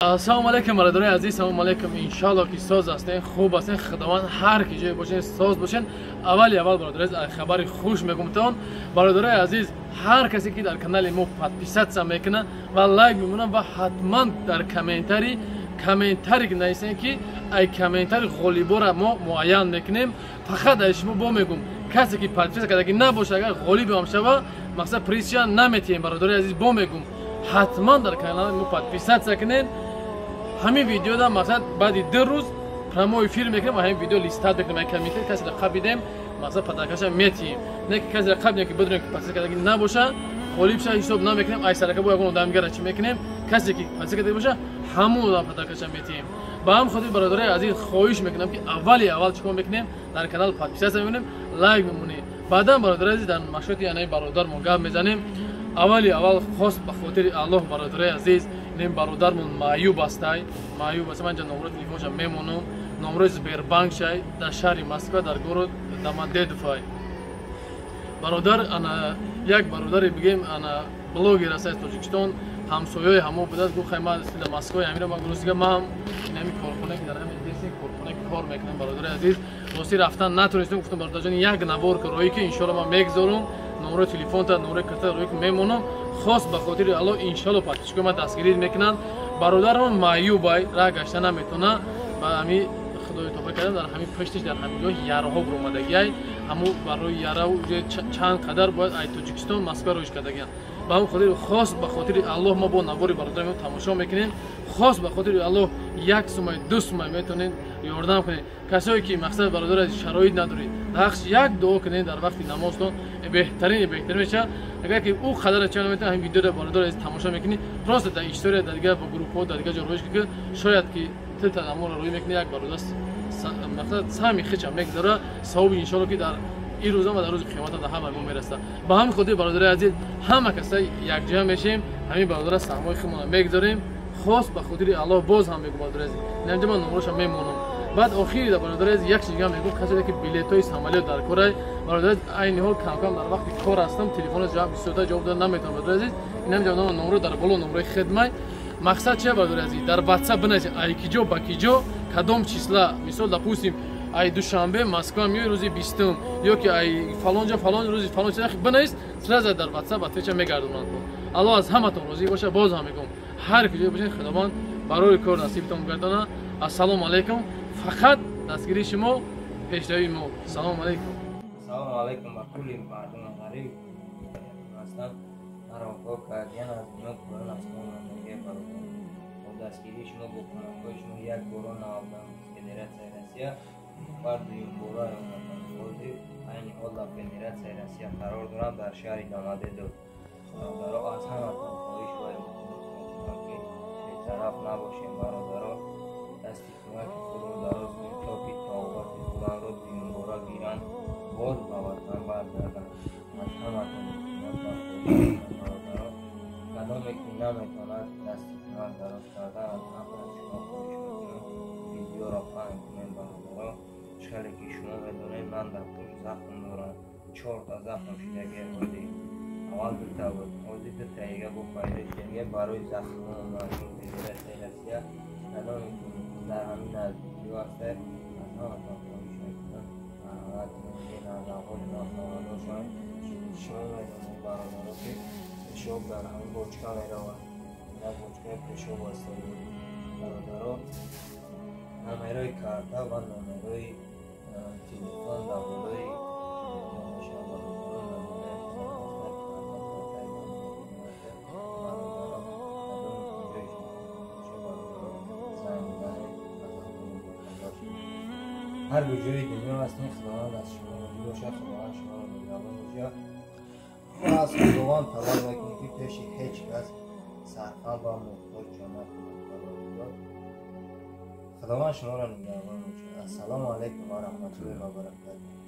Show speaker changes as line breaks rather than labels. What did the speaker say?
السلام علیکم برادرای عزیز، سلام علیکم. انشالله که ساز هستین، خوب هستین، خداوند هر کی جای باشین ساز باشین. اول برادرای خبر خوش میگم تون برادرای عزیز، هر کسی که در کانال ما подписаться میکنه و لایک میمونه و حتما در کامنتاری نویسین که ای کامنتاری غالیبا را ما معین میکنیم. فقط از شما با میگم کسی که подписаться کرده که نباشه اگر غالیب هم شوه مثلا پریسیا نمیتیم. برادرای عزیز با میگم حتما در کانال ما подписаться کنین. همین ویدیو دا مقصد بعد 2 روز پرومو افیر میکنیم و همین ویدیو لیستات بکنیم. اگر میتونید کسی رقم بدیم مقصد پدرکش میتیم، نه که کسی رقم نمیکنه که بدونیم که پس کسی نباشه غالیب شه حساب نمیکنیم. ای سرکه با اون آدمگر چی میکنیم کسی که پس کسی باشه همون آدم پدرکش میتیم. با هم خودی برادرای عزیز خواهش میکنم که اول چیکار میکنیم در کانال подписаться میکنیم، لایک میمونیم. بعدا برادرای عزیز در مشورت یعنی برادر ما گپ میزنیم. اول خاص به خاطر الله برادرای عزیز نیم برادرمون معیوب استای من جان نمره تلفنش میمونم. نمره سبربانک شای در شهر مسکو در گورود داماددفای. برادر انا یک برادر بگیم انا بلوگر است از تاجیکستان، همسایه همو بودن گفت خیلی ما استیل مسکو میرم من گروسیگه ما هم نمی کارخونه که در همین دیسی کارخونه کار میکنم. برادر عزیز دوستی رفتن نتونستم، گفتم برادر جان یک نوار که روی که ان شاء الله ما میگذارم نمره تلفن تا نمره کارت روی که میمونم. خاص به خاطر الله ان شاء الله پاتش ما دستگیری میکنن. برادرم معیوبای را گشتن نمیتونه و همین خدای توفیق کردن در همین پشتش در همین جای یارها برآمدگی همو برای یارا چند قدر باید ای تاجیکستان مسکو روش کردگیان. با هم خاطر خاص به خاطر الله ما با نوار برادرم تماشا میکنین. خاص به خاطر الله یک سومای دو سومای میتونین یاردم کنین. کسایی که مقصد برادر از شرایط نداری نقش یک دعا کنین در وقت نمازتون بهترین میشه. اگر که او قدر چنل میتونه همین ویدیو رو برادر از تماشا میکنین راست در استوری در دیگه با گروه ها در دیگه جا روش که شاید که تا نماز روی میکنی یک برادر مثلا سامی خچم میگذاره ثواب ان شاء الله که در این روزا و در روز قیامت در همه ما میرسه. با هم خودی برادر عزیز همه کسا یک جمع میشیم همین برادر سهمای خودمون میگذاریم. خاص به خاطر الله باز هم میگم برادر عزیز نمیدونم من نمرهش میمونم. بعد اخیری در برادر عزیز یک چیز میگم کسی که بلیطای سامالیات در کره برادر عین حال کم در وقتی کار هستم تلفن جواب 20 جواب دادن نمیتونم. برادر عزیز اینم جواب نمره در بالا نمره خدمت مقصد چه برادر عزیز در واتساپ بنویسید ای کیجو با کیجو کدام چیسلا مثال допустим ای دوشنبه مسکو میای روزی 20 یا که ای فلان روزی فلان چیز بنویس سراز در واتساپ اتچ میگردونن. الله از همتون راضی باشه. باز هم میگم هر کجا باشین خداوند برای کار نصیبتون گردانه. السلام علیکم. فقط دستگیری شما پیشروی ما. سلام علیکم.
سلام علیکم به کل مردم غریب هستم. مرحبا کردین از اینا کلان از کنم میگه براتون با دستگیری شما بکنم که شما یک باران آمدم فدراسیون روسیه بعد این باران آمدم بازی این حال فدراسیون روسیه قرار دارم در شهر داماددو. برای از همه خواهش باید که بی‌طرف نباشیم برادرها دستی کمک خودم دراز کنید تا که طاقت خودم را این باران گیرن باز به وطن برگردن. از همه کدامی که نمیتواند دستی کنار دراز کردن از همه شما خواهش میکنم ویدیو را پهن کنید برادرها. چقدر که شما بدونید من در پشت زخم دارم 4 تا زخم شدگی بودی. اول دوتا بود اوزی دوتا ایگه با فایده شدگی برای زخم ها مردم فدراسیون روسیه کدامی که در همین از ویدیو هسته از همه تا خواهش میکنم مرحمت این از اول ناسنوادا شاید شما میدونید برادرها که پیشاب در همین بچکا میروند در بچکه پیشاب هستایی برادرها نمیروی کارتا و نمیروی تلفن در بالای جانشان برادرها نمیروی هر بجای دنیا هستیم خداوند از شما راضی باشه. خداوند شما را نگهبان باشه. از خداوند طلب میکنیم که پیش هیچ کس سرخم و محتاج نکنید. خداوند شما را نگهبان باشه. السلام علیکم و رحمت الله و برکاته.